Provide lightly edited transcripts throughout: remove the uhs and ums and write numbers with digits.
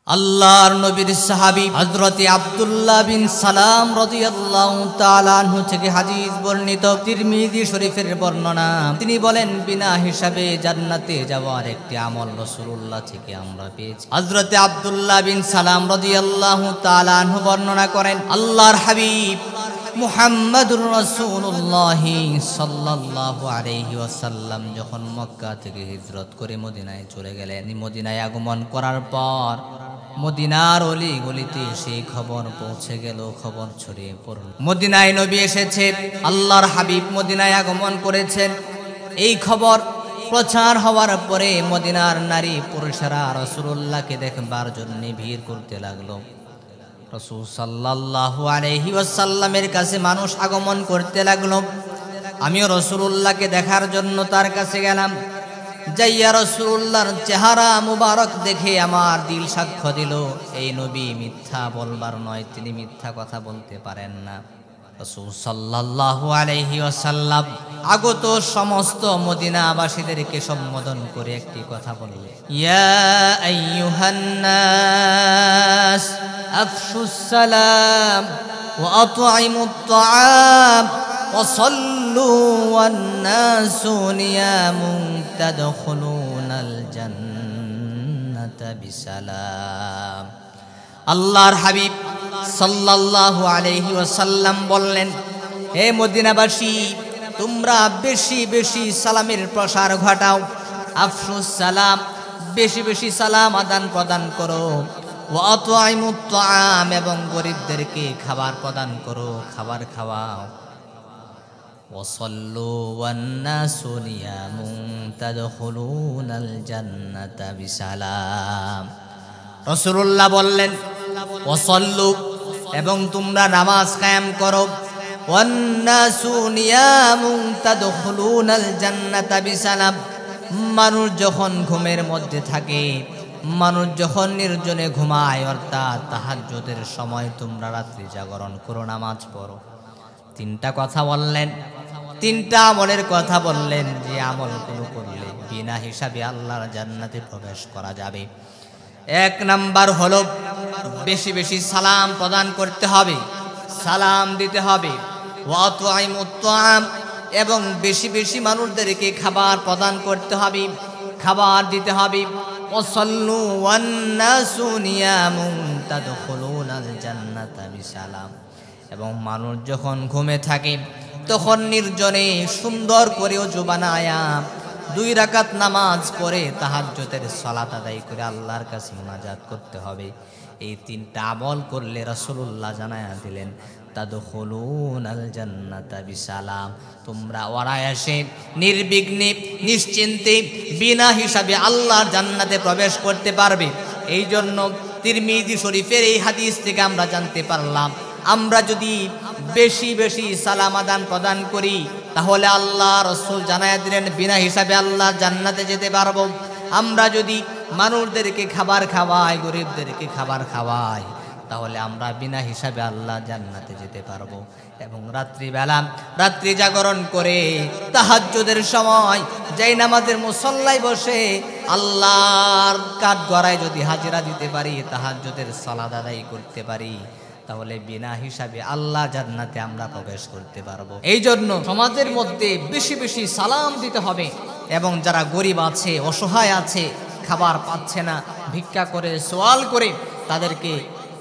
আল্লাহর নবীর সাহাবী হযরত আব্দুল্লাহ বিন সালাম রাদিয়াল্লাহু তাআলা আনহু থেকে হাদিস বর্ণিত, তিরমিজি শরীফের বর্ণনা। তিনি বলেন, বিনা হিসাবে জান্নাতে যাওয়ার একটি আমল রাসূলুল্লাহ থেকে আমরা পেয়েছি। হযরত আব্দুল্লাহ বিন সালাম রাদিয়াল্লাহু তাআলা আনহু বর্ণনা করেন, আল্লাহর হাবিব মুহাম্মদুর রাসূলুল্লাহ সাল্লাল্লাহু আলাইহি ওয়াসাল্লাম যখন মক্কা থেকে হিজরত করে মদিনায় চলে গেলেন, মদিনায় আগমন করার পর মদিনার অলি গলিতে সেই খবর পৌঁছে গেল, খবর ছড়িয়ে পড়ল। মদিনায় নবী এসেছে, আল্লাহর হাবিব মদিনায় আগমন করেছেন। এই খবর প্রচার হওয়ার পরে মদিনার নারী পুরুষেরা রাসূলুল্লাহকে দেখবার জন্য ভিড় করতে লাগলো। রাসূল সাল্লাল্লাহু আলাইহি ওয়াসাল্লামের কাছে মানুষ আগমন করতে লাগলো। আমিও রাসূলুল্লাহকে দেখার জন্য তার কাছে গেলাম। যাইয়া রাসূলুল্লাহর চেহারা মুবারক দেখে আমার দিল সাক্ষ্য দিল, এই নবী মিথ্যা বলবার নয়, তিনি মিথ্যা কথা বলতে পারেন না। রাসূল সাল্লাল্লাহু আলাইহি ওয়াসাল্লাম আগত সমস্ত মদিনাবাসীদেরকে সম্বোধন করে একটি কথা বললেন, ইয়া আইয়ুহান নাস আফশুস সালাম ওয়া আত'ইমুত তা'আম ওয়া সাল্লু ওয়ান নাসু নিয়ামুন তাদখুলুনাল জান্নাতা বিসালাম। আল্লাহর হাবিব সাল্লাল্লাহু আলাইহি ওয়াসাল্লাম বললেন, হে মদিনাবাসী, তোমরা বেশি বেশি সালামের প্রসার ঘটাও। আফশুস সালাম, বেশি বেশি সালাম আদান প্রদান করো। ওয়া আত'ইমুত তা'আম, এবং গরিবদেরকে খাবার প্রদান করো, খাবার খাওয়াও। ওয়া সাল্লু ওয়ান নাসু নিয়ামুন তাদখুলুনাল জান্নাতা বিসালাম। রাসূলুল্লাহ বললেন, ওয়া সাল্লু, এবং তোমরা নামাজ কায়েম করো। ওয়ান নাসু নিয়ামুন তাদখুলুনাল জান্নাতা বিসালাম। মানুষ যখন ঘুমের মধ্যে থাকে, মানুষ যখন নির্জনে ঘুমায়, অর্থাৎ তাহাজ্জুদের সময় তোমরা রাত্রি জাগরণ করো, নামাজ পড়ো। তিনটা কথা বললেন, তিনটা আমলের কথা বললেন, যে আমলগুলো করলে বিনা হিসাবে আল্লাহর জান্নাতে প্রবেশ করা যাবে। এক নাম্বার হলো বেশি বেশি সালাম প্রদান করতে হবে, সালাম দিতে হবে। ওয়া আত'ইমুত তা'আম, এবং বেশি বেশি মানুষদেরকে খাবার প্রদান করতে হবে, খাবার দিতে হবে। ওয়া সাল্লু ওয়ান নাসু নিয়ামুন তাদখুলুনাল জান্নাতা বিসালাম। এবং মানুষ যখন ঘুমে থাকে তখন নির্জনে সুন্দর করে ওযু বানায়া 2 রাকাত নামাজ পড়ে তাহাজ্জুদের সালাত আদায় করে আল্লাহর কাছে মুনাজাত করতে হবে। এই তিনটা আমল করলে রাসূলুল্লাহ জানায়া দিলেন, তাদখুলুনাল জান্নাতা বিসালাম, তোমরা অনায়াসে নির্বিঘ্নে নিশ্চিন্তে বিনা হিসাবে আল্লাহর জান্নাতে প্রবেশ করতে পারবে। এই জন্য তিরমিজি শরীফের এই হাদিস থেকে আমরা জানতে পারলাম, আমরা যদি বেশি বেশি সালাম আদান প্রদান করি তাহলে আল্লাহ রাসূল জানায়া দিলেন বিনা হিসাবে আল্লাহ জান্নাতে যেতে পারবো। আমরা যদি মানুষদেরকে খাবার খাওয়াই, গরিবদেরকে খাবার খাওয়াই, তাহলে আমরা বিনা হিসাবে আল্লাহ জান্নাতে যেতে পারবো। এবং রাত্রিবেলা রাত্রি জাগরণ করে তাহাজ্জুদের সময় যেই নামাজের মুসল্লায় বসে আল্লাহর কাঠগড়ায় যদি হাজিরা দিতে পারি, তাহাজ্জুদের সালাত আদায় করতে পারি, তাহলে বিনা হিসাবে আল্লাহ জান্নাতে আমরা প্রবেশ করতে পারবো। এই জন্য সমাজের মধ্যে বেশি বেশি সালাম দিতে হবে। এবং যারা গরিব আছে, অসহায় আছে, খাবার পাচ্ছে না, ভিক্ষা করে সওয়াল করে তাদেরকে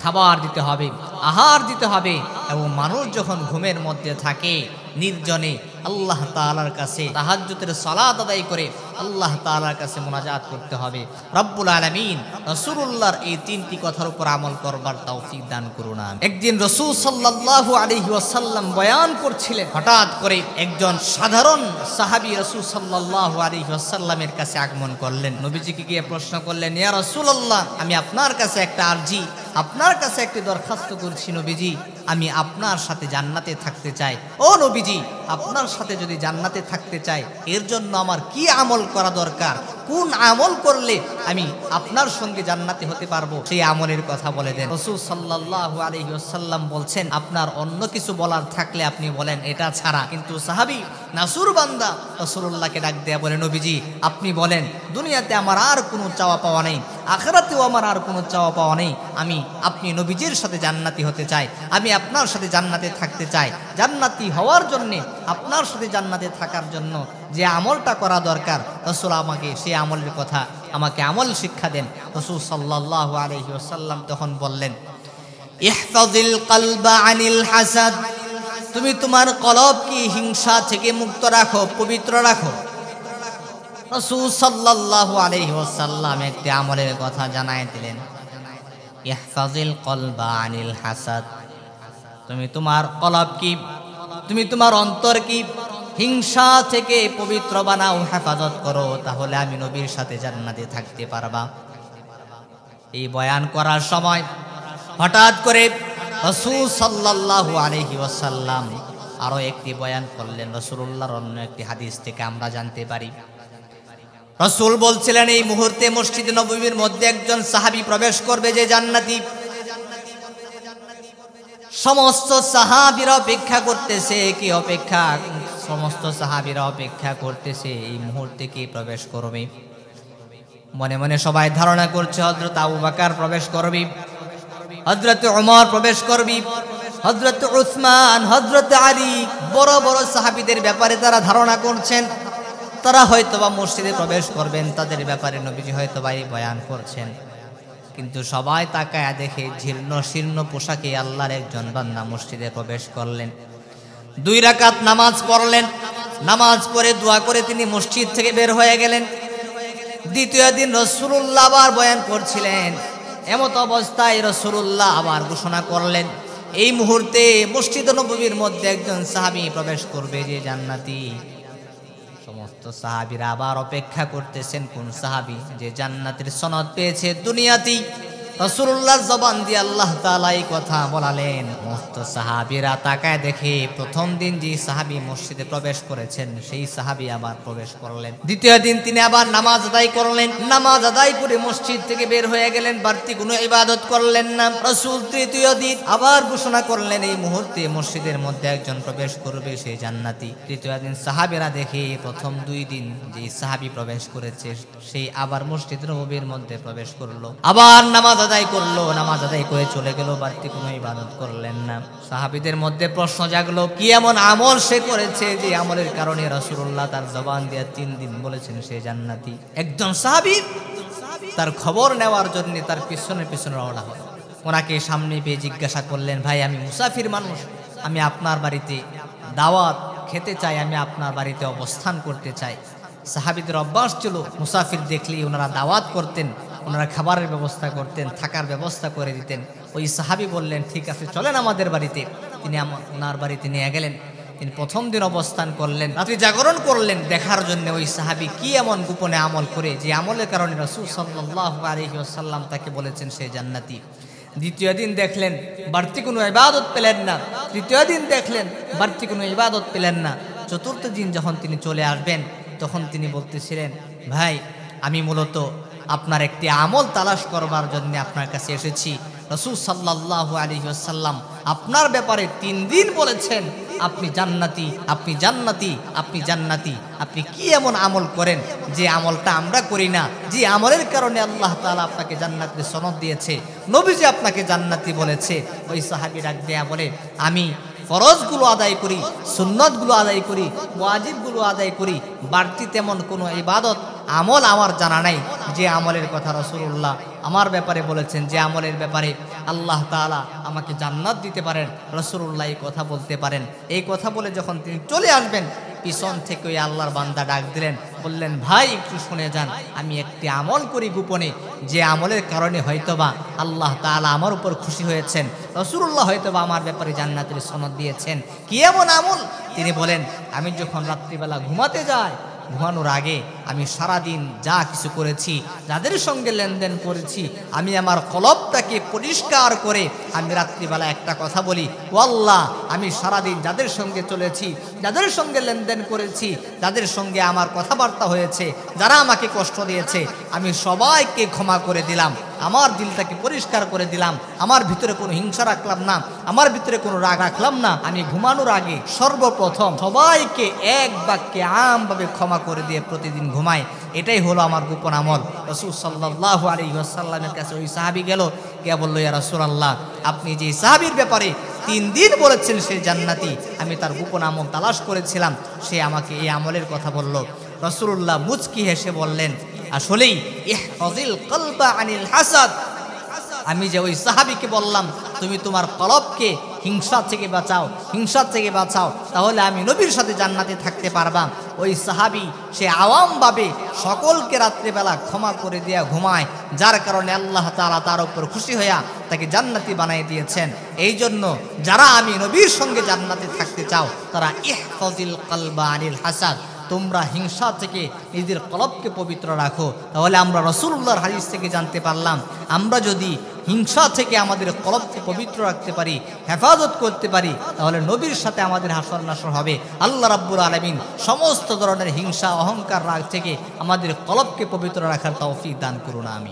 খাবার দিতে হবে, আহার দিতে হবে। এবং মানুষ যখন ঘুমের মধ্যে থাকে নির্জনে আল্লাহ তাআলার কাছে তাহাজ্জুদের সালাত আদায় করে আল্লাহ তাআলার কাছে মুনাজাত করতে হবে। রব্বুল আলামিন রাসূলুল্লাহর এই তিনটি কথার উপর আমল করবার তৌফিক দান করুন। একদিন রাসূল সাল্লাল্লাহু আলাইহি ওয়াসাল্লাম বয়ান করছিলেন, হঠাৎ করে একজন সাধারণ সাহাবী রাসূল সাল্লাল্লাহু আলাইহি ওয়াসাল্লামের কাছে আগমন করলেন। নবীজিকে গিয়ে প্রশ্ন করলেন, ইয়া রাসূলুল্লাহ, আমি আপনার কাছে একটা আরজি, আপনার কাছে একটি দরখাস্ত করছি নবীজি, আমি আপনার সাথে জান্নাতে থাকতে চাই। ও নবীজি, আপনার সাথে যদি জান্নাতে থাকতে চাই, এর জন্য আমার কি আমল করা দরকার, কোন আমল করলে আমি আপনার সঙ্গে জান্নাতে হতে পারবো, সেই আমলের কথা বলে দেন। রাসূল সাল্লাল্লাহু আলাইহি ওয়াসাল্লাম বলছেন, আপনার অন্য কিছু বলার থাকলে আপনি বলেন, এটা ছাড়া। কিন্তু সাহাবী নাসুর বান্দা রাসূলুল্লাহকে ডাক দেয়া বলে, নবীজি আপনি বলেন, দুনিয়াতে আমার আর কোনো চাওয়া পাওয়া নেই, আখিরাতেও আমার আর কোনো চাওয়া পাওয়া নেই। আমি আপনি নবীজির সাথে জান্নাতি হতে চাই, আমি আপনার সাথে জান্নাতে থাকতে চাই। জান্নাতি হওয়ার জন্যে, আপনার সাথে জান্নাতে থাকার জন্য যে আমলটা করা দরকার, রাসূল আমাকে সেই আমলের কথা, আমাকে আমল শিক্ষা দেন। রাসূল সাল্লাল্লাহু আলাইহি ওয়াসাল্লাম তখন বললেন, ইহফাজিল কলবা আনিল হাসাদ, তুমি তোমার কলবকে হিংসা থেকে মুক্ত রাখো, পবিত্র রাখো। রাসূল সাল্লাল্লাহু আলাইহি ওয়াসাল্লাম একটি আমলের কথা জানায় দিলেন, ইহফাজিল কলবা আনিল হাসাদ, তুমি তোমার কলব কি, তুমি তোমার অন্তর কি হিংসা থেকে পবিত্র বানাও, হেফাজত করো, তাহলে আমি নবীর সাথে জান্নাতে থাকতে পারবা। এই বয়ান করার সময় হঠাৎ করে রাসূল সাল্লাল্লাহু আলাইহি ওয়াসাল্লাম আরো একটি বয়ান করলেন। রাসূলুল্লাহর অন্য একটি হাদিস থেকে আমরা জানতে পারি, রাসূল বলছিলেন, এই মুহূর্তে মসজিদে নববীর মধ্যে একজন সাহাবী প্রবেশ করবে যে জান্নাতি। সমস্ত সাহাবীরা অপেক্ষা করতেছে, কি অপেক্ষা, সমস্ত সাহাবীরা অপেক্ষা করতেছে এই মুহূর্তে কি প্রবেশ করবে। মনে মনে সবাই ধারণা করছে হযরত আবু বকর প্রবেশ করবে, হযরত ওমর প্রবেশ করবে, হযরত উসমান, হযরত আলী, বড় বড় সাহাবীদের ব্যাপারে তারা ধারণা করছেন, তারা হয়তোবা মসজিদে প্রবেশ করবেন, তাদের ব্যাপারে নবীজি হয়তোবা এই বয়ান করছেন। কিন্তু সবাই তাকায়া দেখে জীর্ণ শীর্ণ পোশাকে আল্লাহর একজন বান্দা মসজিদে প্রবেশ করলেন, 2 রাকাত নামাজ পড়লেন, নামাজ পড়ে দোয়া করে তিনি মসজিদ থেকে বের হয়ে গেলেন। দ্বিতীয় দিন রাসূলুল্লাহ আবার বয়ান করছিলেন, এমত অবস্থায় রাসূলুল্লাহ আবার ঘোষণা করলেন, এই মুহূর্তে মসজিদ নববীর মধ্যে একজন সাহাবী প্রবেশ করবে যে জান্নাতি। সমস্ত সাহাবীরা আবার অপেক্ষা করতেছেন কোন সাহাবী যে জান্নাতের সনদ পেয়েছে দুনিয়াতেই। রাসূলুল্লাহর জবান দিয়ে আল্লাহ তাআলা এই কথা বলালেন। সমস্ত সাহাবীরা তাকায় দেখে প্রথম দিন যে সাহাবী মসজিদে প্রবেশ করেছেন সেই সাহাবী আবার প্রবেশ করলেন। দ্বিতীয় দিন তিনি আবার নামাজ আদায় করলেন, নামাজ আদায় করে মসজিদ থেকে বের হয়ে গেলেন, বাড়তি কোনো ইবাদত করলেন না। রাসূল তৃতীয় দিন আবার ঘোষণা করলেন, এই মুহূর্তে মসজিদের মধ্যে একজন প্রবেশ করবে সেই জান্নাতি। তৃতীয় দিন সাহাবীরা দেখে প্রথম 2 দিন যে সাহাবী প্রবেশ করেছে সেই আবার মসজিদ নববীর মধ্যে প্রবেশ করলো, আবার নামাজ আদায় করলো, নামাজ আদায় করে চলে গেল, বাড়তি কোনো ইবাদত করলেন না। সাহাবীদের মধ্যে প্রশ্ন জাগলো, কি এমন আমল সে করেছে যে আমলের কারণে রাসূলুল্লাহ তার জবান দিয়ে 3 দিন বলেছেন সে জান্নাতি। একজন সাহাবী তার খবর নেওয়ার জন্য তার পিছনে পিছনে রওনা হলো। ওনাকে সামনে পেয়ে জিজ্ঞাসা করলেন, ভাই আমি মুসাফির মানুষ, আমি আপনার বাড়িতে দাওয়াত খেতে চাই, আমি আপনার বাড়িতে অবস্থান করতে চাই। সাহাবীদের অভ্যাস ছিল মুসাফির দেখলেই ওনারা দাওয়াত করতেন, ওনারা খাবারের ব্যবস্থা করতেন, থাকার ব্যবস্থা করে দিতেন। ওই সাহাবী বললেন, ঠিক আছে চলেন আমাদের বাড়িতে। তিনি ওনার বাড়িতে নিয়ে গেলেন। তিনি প্রথম দিন অবস্থান করলেন, রাত্রি জাগরণ করলেন দেখার জন্য ওই সাহাবী কি এমন গোপনে আমল করে যে আমলের কারণে রাসূল সাল্লাল্লাহু আলাইহি ওয়াসাল্লাম তাকে বলেছেন সে জান্নাতি। দ্বিতীয় দিন দেখলেন বাড়তি কোনো ইবাদত পেলেন না, তৃতীয় দিন দেখলেন বাড়তি কোনো ইবাদত পেলেন না। চতুর্থ দিন যখন তিনি চলে আসবেন তখন তিনি বলতেছিলেন, ভাই আমি মূলত আপনার একটি আমল তালাশ করবার জন্য আপনার কাছে এসেছি। রাসূল সাল্লাল্লাহু আলাইহি ওয়াসাল্লাম আপনার ব্যাপারে 3 দিন বলেছেন আপনি জান্নাতি, আপনি জান্নাতি, আপনি জান্নাতি। আপনি কি এমন আমল করেন যে আমলটা আমরা করি না, যে আমলের কারণে আল্লাহ তাআলা আপনাকে জান্নাতের সনদ দিয়েছে, নবীজি আপনাকে জান্নাতি বলেছে। ওই সাহাবী ডাক দেয়া বলে, আমি ফরজগুলো আদায় করি, সুন্নতগুলো আদায় করি, ওয়াজিবগুলো আদায় করি, বাড়তি তেমন কোনো ইবাদত আমল আমার জানা নাই যে আমলের কথা রাসূলুল্লাহ আমার ব্যাপারে বলেছেন, যে আমলের ব্যাপারে আল্লাহ তাআলা আমাকে জান্নাত দিতে পারেন। রাসূলুল্লাহ এই কথা বলতে পারেন। এই কথা বলে যখন তিনি চলে আসবেন পিছন থেকে ওই আল্লাহর বান্দা ডাক দিলেন, বললেন, ভাই একটু শুনে যান, আমি একটি আমল করি গোপনে, যে আমলের কারণে হয়তোবা আল্লাহ তাআলা আমার উপর খুশি হয়েছেন, রাসূলুল্লাহ হয়তোবা আমার ব্যাপারে জান্নাতের সনদ দিয়েছেন। কি এমন আমল? তিনি বলেন, আমি যখন রাত্রিবেলা ঘুমাতে যাই, ঘুমানোর আগে আমি সারাদিন যা কিছু করেছি, যাদের সঙ্গে লেনদেন করেছি, আমি আমার কলবটাকে পরিষ্কার করে আমি রাত্রিবেলা একটা কথা বলি, ও আল্লাহ, আমি সারাদিন যাদের সঙ্গে চলেছি, যাদের সঙ্গে লেনদেন করেছি, যাদের সঙ্গে আমার কথাবার্তা হয়েছে, যারা আমাকে কষ্ট দিয়েছে, আমি সবাইকে ক্ষমা করে দিলাম। আমার দিলটাকে পরিষ্কার করে দিলাম, আমার ভিতরে কোনো হিংসা রাখলাম না, আমার ভিতরে কোনো রাগ রাখলাম না। আমি ঘুমানোর আগে সর্বপ্রথম সবাইকে এক বাক্যে আমভাবে ক্ষমা করে দিয়ে প্রতিদিন ঘুমাই। এটাই হলো আমার গোপন আমল। রাসূল সাল্লাল্লাহু আলাইহি ওয়াসাল্লামের কাছে ওই সাহাবী গেল, গিয়ে বলল, ইয়া রাসূলুল্লাহ, আপনি যে সাহাবীর ব্যাপারে 3 দিন বলেছেন সে জান্নাতি, আমি তার গোপন আমল তালাশ করেছিলাম, সে আমাকে এই আমলের কথা বলল। রাসূলুল্লাহ মুচকি হেসে বললেন, আসলেই ইহফাজিল কলবা আনিল হাসাদ, আমি যে ওই সাহাবীকে বললাম তুমি তোমার কলবকে হিংসা থেকে বাঁচাও, হিংসা থেকে বাঁচাও, তাহলে আমি নবীর সাথে জান্নাতে থাকতে পারবাম। ওই সাহাবী সে আওয়ামভাবে সকলকে রাত্রিবেলা ক্ষমা করে দেয়া ঘুমায়, যার কারণে আল্লাহ তাআলা তার উপর খুশি হইয়া তাকে জান্নাতি বানিয়ে দিয়েছেন। এই জন্য যারা আমি নবীর সঙ্গে জান্নাতে থাকতে চাও তারা ইহফাজিল কলবা আনিল হাসাদ, তোমরা হিংসা থেকে নিজের কলবকে পবিত্র রাখো। তাহলে আমরা রাসূলুল্লাহর হাদিস থেকে জানতে পারলাম, আমরা যদি হিংসা থেকে আমাদের কলবকে পবিত্র রাখতে পারি, হেফাজত করতে পারি, তাহলে নবীর সাথে আমাদের হাসর নাসর হবে। আল্লাহ রাব্বুল আলামিন সমস্ত ধরনের হিংসা, অহংকার, রাগ থেকে আমাদের কলবকে পবিত্র রাখার তৌফিক দান করুন। আমিন।